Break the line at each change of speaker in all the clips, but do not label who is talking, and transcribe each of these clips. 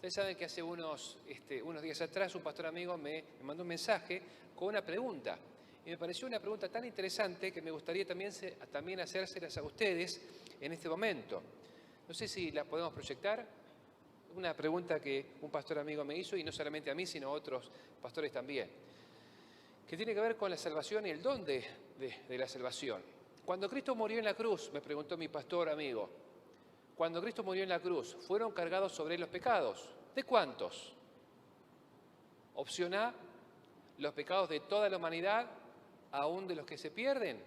Ustedes saben que hace unos días atrás un pastor amigo me mandó un mensaje con una pregunta. Y me pareció una pregunta tan interesante que me gustaría también hacérselas a ustedes en este momento. No sé si la podemos proyectar. Una pregunta que un pastor amigo me hizo, y no solamente a mí, sino a otros pastores también, que tiene que ver con la salvación y el don de la salvación. Cuando Cristo murió en la cruz, me preguntó mi pastor amigo, cuando Cristo murió en la cruz, ¿fueron cargados sobre él los pecados? ¿De cuántos? Opción A, los pecados de toda la humanidad, aún de los que se pierden.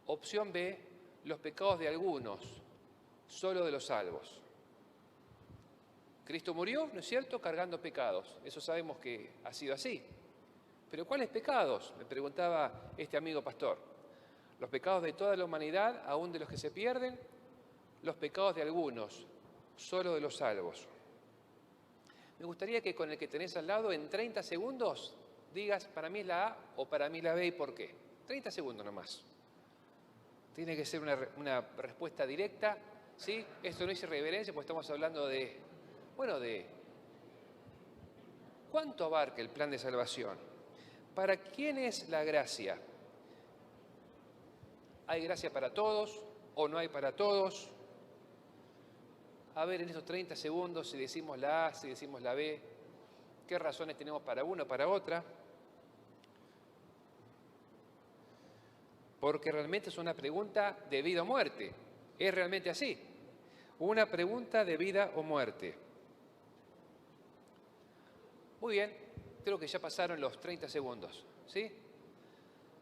Opción B, los pecados de algunos, solo de los salvos. Cristo murió, ¿no es cierto?, cargando pecados. Eso sabemos que ha sido así. ¿Pero cuáles pecados?, me preguntaba este amigo pastor. ¿Los pecados de toda la humanidad, aún de los que se pierden? Los pecados de algunos, solo de los salvos. Me gustaría que con el que tenés al lado, en 30 segundos, digas, para mí es la A o para mí la B y por qué. 30 segundos nomás. Tiene que ser una respuesta directa, ¿sí? Esto no es irreverencia, porque estamos hablando de ¿cuánto abarca el plan de salvación? ¿Para quién es la gracia? ¿Hay gracia para todos o no hay para todos? A ver, en estos 30 segundos, si decimos la A, si decimos la B, ¿qué razones tenemos para una o para otra? Porque realmente es una pregunta de vida o muerte. Es realmente así. Una pregunta de vida o muerte. Muy bien, creo que ya pasaron los 30 segundos, ¿sí?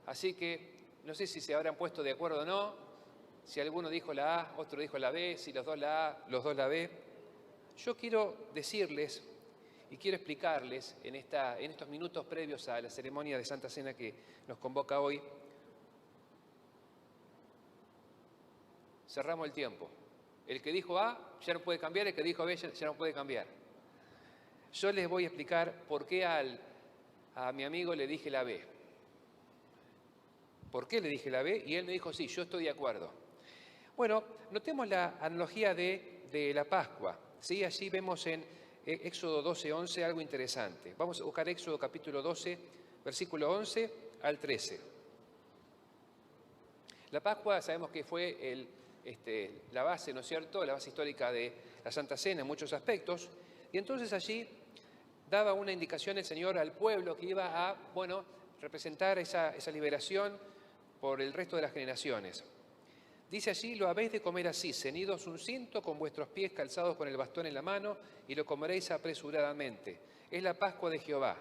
Así que no sé si se habrán puesto de acuerdo o no, si alguno dijo la A, otro dijo la B, si los dos la A, los dos la B. Yo quiero decirles y quiero explicarles en estos minutos previos a la ceremonia de Santa Cena que nos convoca hoy. Cerramos el tiempo. El que dijo A ya no puede cambiar, el que dijo B ya no puede cambiar. Yo les voy a explicar por qué a mi amigo le dije la B. ¿Por qué le dije la B? Y él me dijo, sí, yo estoy de acuerdo. Bueno, notemos la analogía de la Pascua. ¿Sí? Allí vemos en Éxodo 12:11 algo interesante. Vamos a buscar Éxodo capítulo 12, versículo 11 al 13. La Pascua sabemos que fue la base, ¿no es cierto?, la base histórica de la Santa Cena en muchos aspectos. Y entonces allí daba una indicación el Señor al pueblo que iba a, representar esa liberación por el resto de las generaciones. Dice allí, lo habéis de comer así, ceñidos un cinto con vuestros pies calzados con el bastón en la mano, y lo comeréis apresuradamente. Es la Pascua de Jehová.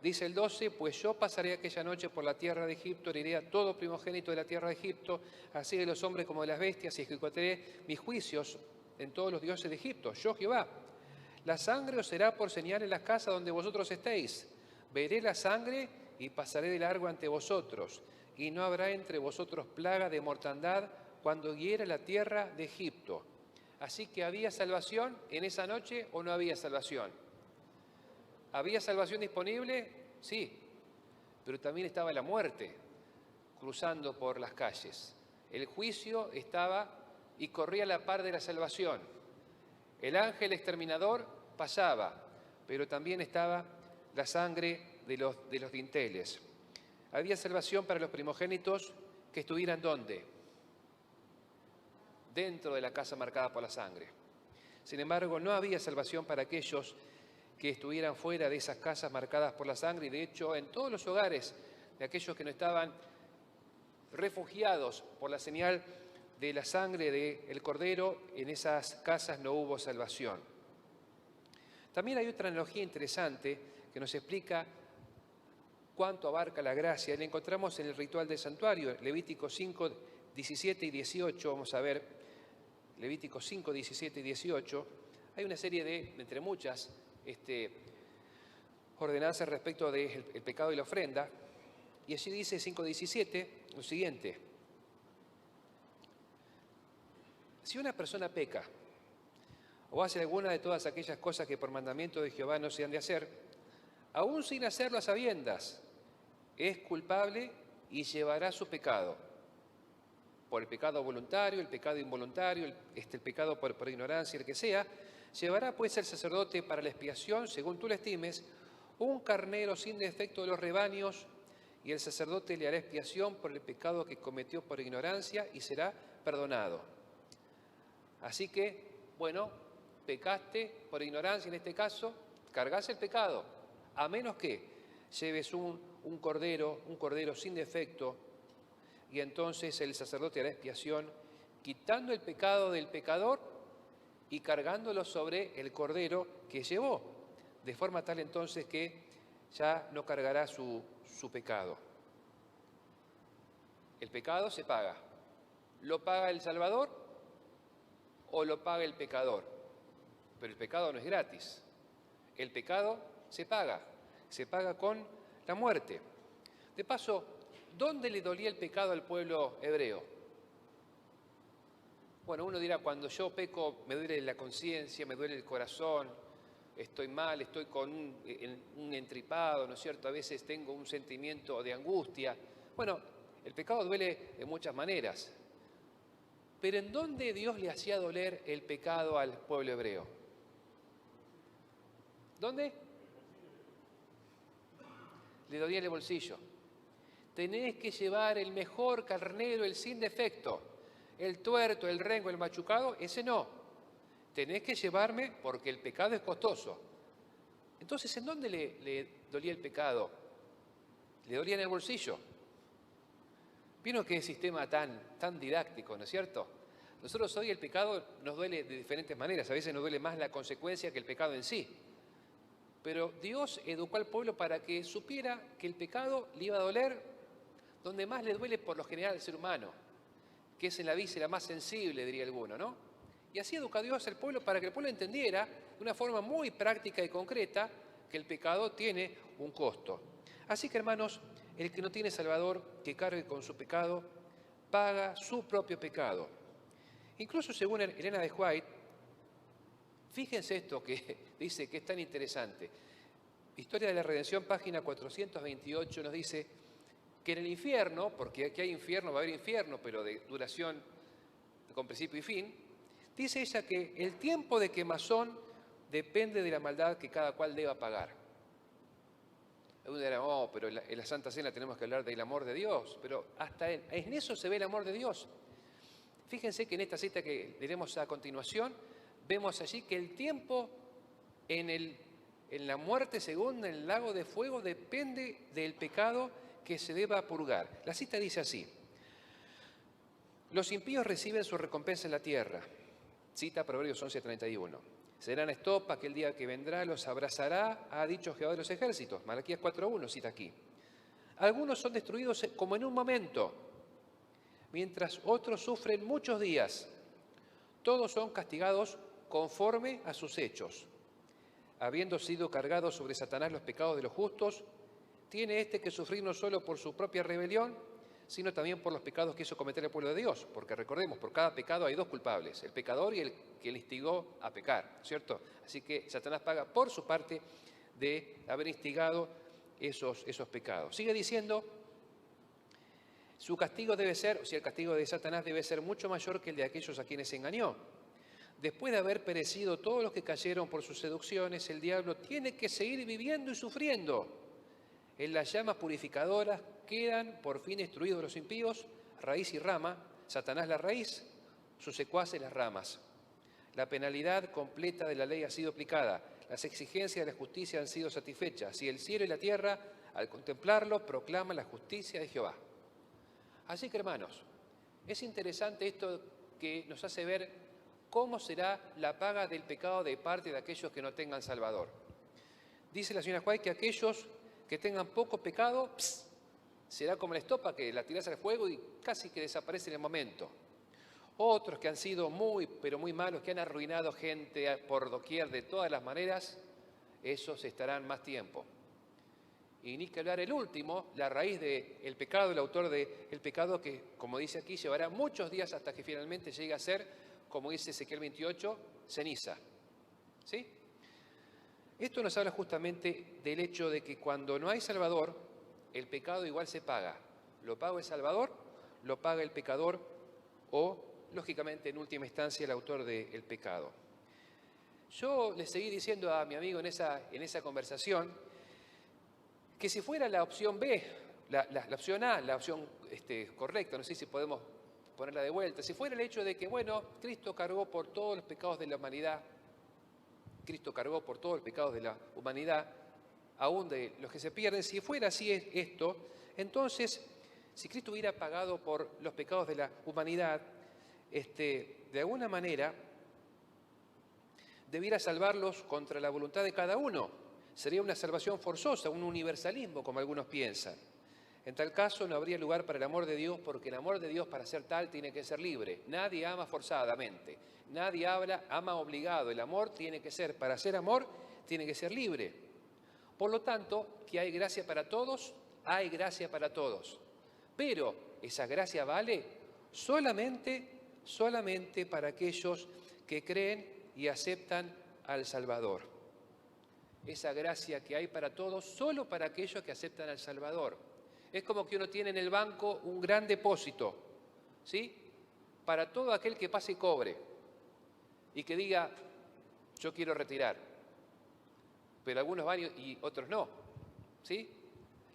Dice el 12, pues yo pasaré aquella noche por la tierra de Egipto, heriré a todo primogénito de la tierra de Egipto, así de los hombres como de las bestias, y ejecutaré mis juicios en todos los dioses de Egipto. Yo Jehová. La sangre os será por señal en las casas donde vosotros estéis. Veré la sangre y pasaré de largo ante vosotros, y no habrá entre vosotros plaga de mortandad cuando hiera la tierra de Egipto. Así que ¿había salvación en esa noche o no había salvación? ¿Había salvación disponible? Sí, pero también estaba la muerte cruzando por las calles. El juicio estaba y corría a la par de la salvación. El ángel exterminador pasaba, pero también estaba la sangre de los dinteles. Había salvación para los primogénitos que estuvieran ¿dónde? Dentro de la casa marcada por la sangre. Sin embargo, no había salvación para aquellos que estuvieran fuera de esas casas marcadas por la sangre, y de hecho en todos los hogares de aquellos que no estaban refugiados por la señal de la sangre del Cordero, en esas casas no hubo salvación. También hay otra analogía interesante que nos explica cuánto abarca la gracia. La encontramos en el ritual del santuario, Levítico 5, 17 y 18. Vamos a ver, Levítico 5, 17 y 18. Hay una serie de, entre muchas, ordenanzas respecto del pecado y la ofrenda. Y allí dice 5.17 lo siguiente. Si una persona peca o hace alguna de todas aquellas cosas que por mandamiento de Jehová no se han de hacer, aún sin hacerlo a sabiendas, es culpable y llevará su pecado. Por el pecado voluntario, el pecado involuntario, el pecado por ignorancia, el que sea, Llevará pues el sacerdote para la expiación, según tú le estimes, un carnero sin defecto de los rebaños, y el sacerdote le hará expiación por el pecado que cometió por ignorancia y será perdonado. Así que, bueno, pecaste por ignorancia en este caso, cargás el pecado, a menos que lleves un cordero sin defecto, y entonces el sacerdote hará expiación, quitando el pecado del pecador y cargándolo sobre el cordero que llevó, de forma tal entonces que ya no cargará su pecado. El pecado se paga. ¿Lo paga el Salvador o lo paga el pecador? Pero el pecado no es gratis. El pecado se paga con la muerte. De paso, ¿dónde le dolía el pecado al pueblo hebreo? Bueno, uno dirá, cuando yo peco me duele la conciencia, me duele el corazón, estoy mal, estoy con un entripado, ¿no es cierto? A veces tengo un sentimiento de angustia. Bueno, el pecado duele de muchas maneras. Pero ¿en dónde Dios le hacía doler el pecado al pueblo hebreo? ¿Dónde? Le dolía en el bolsillo. Tenés que llevar el mejor carnero, el sin defecto. El tuerto, el rengo, el machucado, ese no. Tenés que llevarme porque el pecado es costoso. Entonces, ¿en dónde le dolía el pecado? Le dolía en el bolsillo. ¿Vieron qué sistema tan didáctico, ¿no es cierto? Nosotros hoy el pecado nos duele de diferentes maneras. A veces nos duele más la consecuencia que el pecado en sí. Pero Dios educó al pueblo para que supiera que el pecado le iba a doler donde más le duele por lo general al ser humano, que es en la víscera más sensible, diría alguno, ¿no? Y así educó Dios al pueblo para que el pueblo entendiera de una forma muy práctica y concreta que el pecado tiene un costo. Así que, hermanos, el que no tiene Salvador, que cargue con su pecado, paga su propio pecado. Incluso según Elena de White, fíjense esto que dice que es tan interesante. Historia de la Redención, página 428, nos dice que en el infierno, porque aquí hay infierno, va a haber infierno, pero de duración con principio y fin, dice ella que el tiempo de quemazón depende de la maldad que cada cual deba pagar. Uno dirá, oh, pero en la Santa Cena tenemos que hablar del amor de Dios, pero hasta en eso se ve el amor de Dios. Fíjense que en esta cita que leeremos a continuación, vemos allí que el tiempo en la muerte segunda, en el lago de fuego, depende del pecado que se deba purgar. La cita dice así: los impíos reciben su recompensa en la tierra. Cita Proverbios 11:31. Serán estopa, aquel día que vendrá los abrazará, ha dicho Jehová de los ejércitos. Malaquías 4:1 cita aquí. Algunos son destruidos como en un momento, mientras otros sufren muchos días. Todos son castigados conforme a sus hechos. Habiendo sido cargados sobre Satanás los pecados de los justos, tiene éste que sufrir no solo por su propia rebelión, sino también por los pecados que hizo cometer el pueblo de Dios. Porque recordemos, por cada pecado hay dos culpables, el pecador y el que le instigó a pecar, ¿cierto? Así que Satanás paga por su parte de haber instigado esos pecados. Sigue diciendo, su castigo debe ser, o sea, el castigo de Satanás debe ser mucho mayor que el de aquellos a quienes engañó. Después de haber perecido todos los que cayeron por sus seducciones, el diablo tiene que seguir viviendo y sufriendo. En las llamas purificadoras quedan por fin destruidos los impíos, raíz y rama, Satanás la raíz, sus secuaces las ramas. La penalidad completa de la ley ha sido aplicada, las exigencias de la justicia han sido satisfechas, y el cielo y la tierra, al contemplarlo, proclaman la justicia de Jehová. Así que, hermanos, es interesante esto que nos hace ver cómo será la paga del pecado de parte de aquellos que no tengan Salvador. Dice la señora White que aquellos que tengan poco pecado, será como la estopa que la tirás al fuego y casi que desaparece en el momento. Otros que han sido muy, pero muy malos, que han arruinado gente por doquier de todas las maneras, esos estarán más tiempo. Y ni que hablar el último, la raíz del pecado, el autor del pecado, que como dice aquí, llevará muchos días hasta que finalmente llegue a ser, como dice Ezequiel 28, ceniza. ¿Sí? Esto nos habla justamente del hecho de que cuando no hay Salvador, el pecado igual se paga. Lo paga el Salvador, lo paga el pecador o, lógicamente, en última instancia, el autor del pecado. Yo le seguí diciendo a mi amigo en esa conversación que si fuera la opción B, la opción A, la opción correcta, no sé si podemos ponerla de vuelta, si fuera el hecho de que, bueno, Cristo cargó por todos los pecados de la humanidad, Cristo cargó por todos los pecados de la humanidad, aún de los que se pierden, si fuera así esto, entonces, si Cristo hubiera pagado por los pecados de la humanidad, de alguna manera, debiera salvarlos contra la voluntad de cada uno. Sería una salvación forzosa, un universalismo, como algunos piensan. En tal caso no habría lugar para el amor de Dios, porque el amor de Dios para ser tal tiene que ser libre. Nadie ama forzadamente, nadie ama obligado. El amor tiene que ser, para ser amor, tiene que ser libre. Por lo tanto, que hay gracia para todos, hay gracia para todos. Pero esa gracia vale solamente para aquellos que creen y aceptan al Salvador. Esa gracia que hay para todos, solo para aquellos que aceptan al Salvador. Es como que uno tiene en el banco un gran depósito, ¿sí? Para todo aquel que pase y cobre y que diga, yo quiero retirar. Pero algunos van y otros no, ¿sí?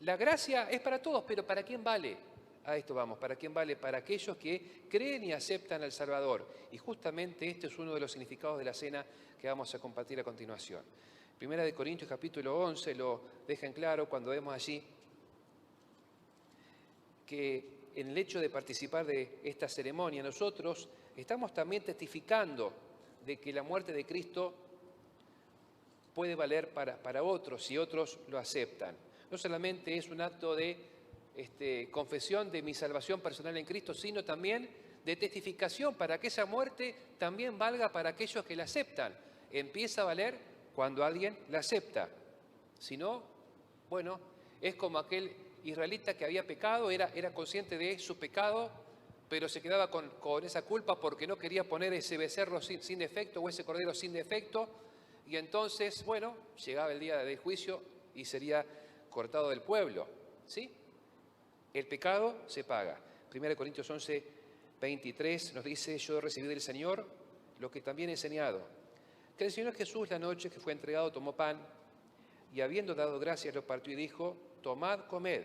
La gracia es para todos, pero ¿para quién vale? A esto vamos, ¿para quién vale? Para aquellos que creen y aceptan al Salvador. Y justamente este es uno de los significados de la cena que vamos a compartir a continuación. Primera de Corintios capítulo 11 lo deja en claro cuando vemos allí que en el hecho de participar de esta ceremonia nosotros estamos también testificando de que la muerte de Cristo puede valer para otros si otros lo aceptan. No solamente es un acto de confesión de mi salvación personal en Cristo, sino también de testificación para que esa muerte también valga para aquellos que la aceptan. Empieza a valer cuando alguien la acepta. Si no, bueno, es como aquel israelita que había pecado, era consciente de su pecado, pero se quedaba con esa culpa porque no quería poner ese becerro sin defecto o ese cordero sin defecto, y entonces, bueno, llegaba el día del juicio y sería cortado del pueblo, ¿sí? El pecado se paga. 1 Corintios 11, 23 nos dice, yo recibí del Señor lo que también he enseñado, que el Señor Jesús la noche que fue entregado tomó pan y habiendo dado gracias lo partió y dijo, tomad, comed.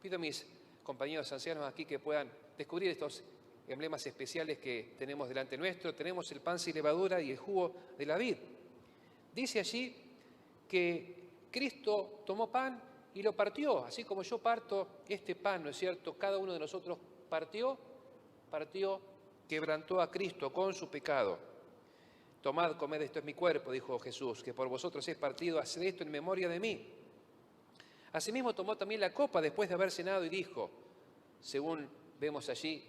Pido a mis compañeros ancianos aquí que puedan descubrir estos emblemas especiales que tenemos delante nuestro. Tenemos el pan sin levadura y el jugo de la vid. Dice allí que Cristo tomó pan y lo partió, así como yo parto este pan, ¿no es cierto? Cada uno de nosotros partió, quebrantó a Cristo con su pecado. Tomad, comed, esto es mi cuerpo, dijo Jesús, que por vosotros es partido, haced esto en memoria de mí. Asimismo tomó también la copa después de haber cenado y dijo, según vemos allí,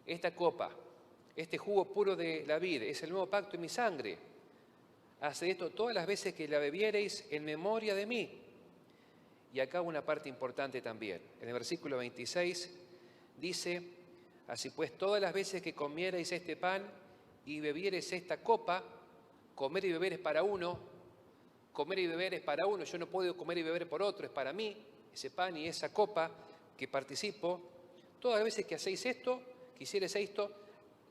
esta copa, este jugo puro de la vid, es el nuevo pacto en mi sangre. Haced esto todas las veces que la bebiereis en memoria de mí. Y acá una parte importante también. En el versículo 26 dice, así pues todas las veces que comiereis este pan y bebiereis esta copa, comer y beber es para uno, comer y beber es para uno, yo no puedo comer y beber por otro, es para mí, ese pan y esa copa que participo. Todas las veces que hacéis esto, que hiciereis esto,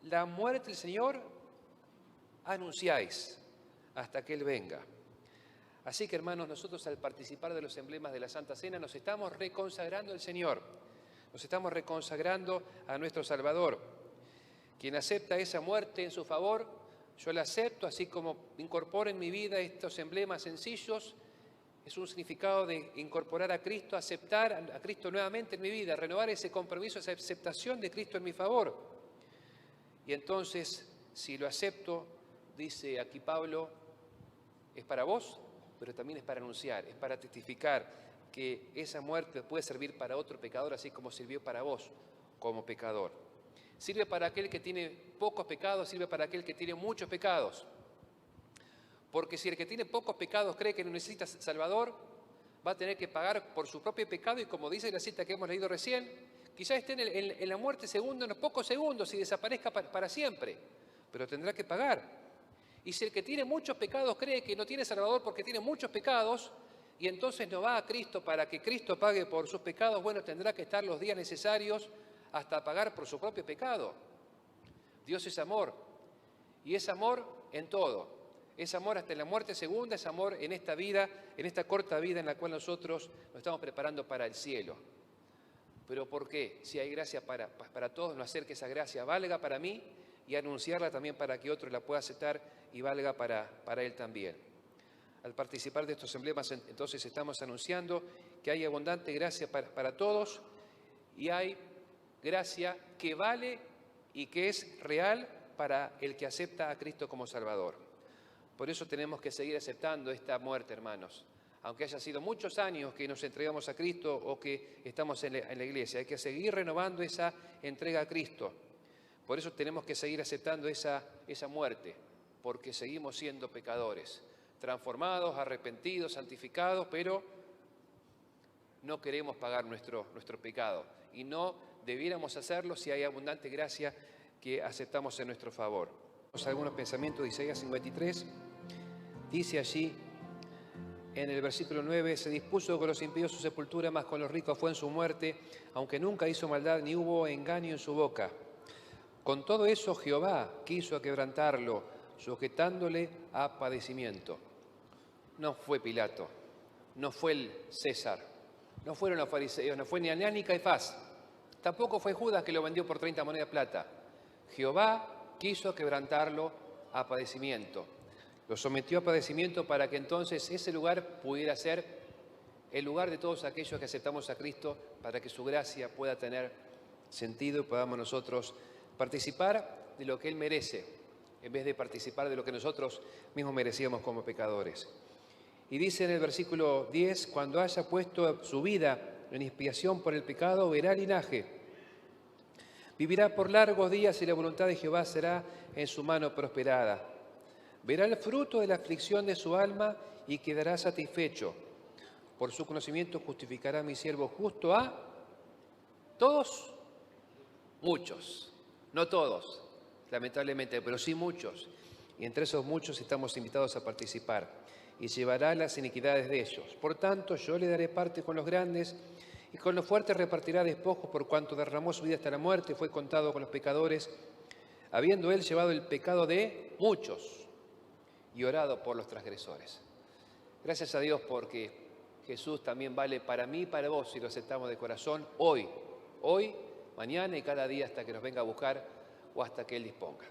la muerte del Señor anunciáis hasta que Él venga. Así que, hermanos, nosotros al participar de los emblemas de la Santa Cena nos estamos reconsagrando al Señor, nos estamos reconsagrando a nuestro Salvador. Quien acepta esa muerte en su favor, yo la acepto, así como incorporo en mi vida estos emblemas sencillos, es un significado de incorporar a Cristo, aceptar a Cristo nuevamente en mi vida, renovar ese compromiso, esa aceptación de Cristo en mi favor. Y entonces, si lo acepto, dice aquí Pablo, es para vos, pero también es para anunciar, es para testificar que esa muerte puede servir para otro pecador, así como sirvió para vos como pecador. Sirve para aquel que tiene pocos pecados, sirve para aquel que tiene muchos pecados. Porque si el que tiene pocos pecados cree que no necesita Salvador, va a tener que pagar por su propio pecado y como dice la cita que hemos leído recién, quizás esté en la muerte en unos pocos segundos y desaparezca para siempre, pero tendrá que pagar. Y si el que tiene muchos pecados cree que no tiene Salvador porque tiene muchos pecados y entonces no va a Cristo para que Cristo pague por sus pecados, bueno, tendrá que estar los días necesarios hasta pagar por su propio pecado. Dios es amor y es amor en todo. Es amor hasta en la muerte segunda, es amor en esta vida, en esta corta vida en la cual nosotros nos estamos preparando para el cielo. ¿Pero por qué? Si hay gracia para todos, no hacer que esa gracia valga para mí y anunciarla también para que otro la pueda aceptar y valga para él también. Al participar de estos emblemas, entonces estamos anunciando que hay abundante gracia para todos y hay gracia que vale y que es real para el que acepta a Cristo como Salvador. Por eso tenemos que seguir aceptando esta muerte, hermanos. Aunque haya sido muchos años que nos entregamos a Cristo o que estamos en la iglesia, hay que seguir renovando esa entrega a Cristo. Por eso tenemos que seguir aceptando esa muerte, porque seguimos siendo pecadores, transformados, arrepentidos, santificados, pero no queremos pagar nuestro pecado y no debiéramos hacerlo si hay abundante gracia que aceptamos en nuestro favor. Algunos pensamientos de Isaías 53, dice allí en el versículo 9, se dispuso con los impíos su sepultura, mas con los ricos fue en su muerte, aunque nunca hizo maldad ni hubo engaño en su boca. Con todo eso Jehová quiso quebrantarlo, sujetándole a padecimiento. No fue Pilato, no fue el César, no fueron los fariseos, no fue ni Anás ni Caifás, tampoco fue Judas que lo vendió por 30 monedas de plata. Jehová quiso quebrantarlo a padecimiento. Lo sometió a padecimiento para que entonces ese lugar pudiera ser el lugar de todos aquellos que aceptamos a Cristo, para que su gracia pueda tener sentido y podamos nosotros participar de lo que Él merece, en vez de participar de lo que nosotros mismos merecíamos como pecadores. Y dice en el versículo 10, cuando haya puesto su vida en expiación por el pecado, verá linaje. Vivirá por largos días y la voluntad de Jehová será en su mano prosperada. Verá el fruto de la aflicción de su alma y quedará satisfecho. Por su conocimiento justificará a mi siervo justo a todos, muchos, no todos, lamentablemente, pero sí muchos. Y entre esos muchos estamos invitados a participar. Y llevará las iniquidades de ellos. Por tanto, yo le daré parte con los grandes y con los fuertes repartirá despojos, por cuanto derramó su vida hasta la muerte, fue contado con los pecadores, habiendo él llevado el pecado de muchos y orado por los transgresores. Gracias a Dios porque Jesús también vale para mí y para vos si lo aceptamos de corazón hoy, mañana y cada día hasta que nos venga a buscar o hasta que Él disponga.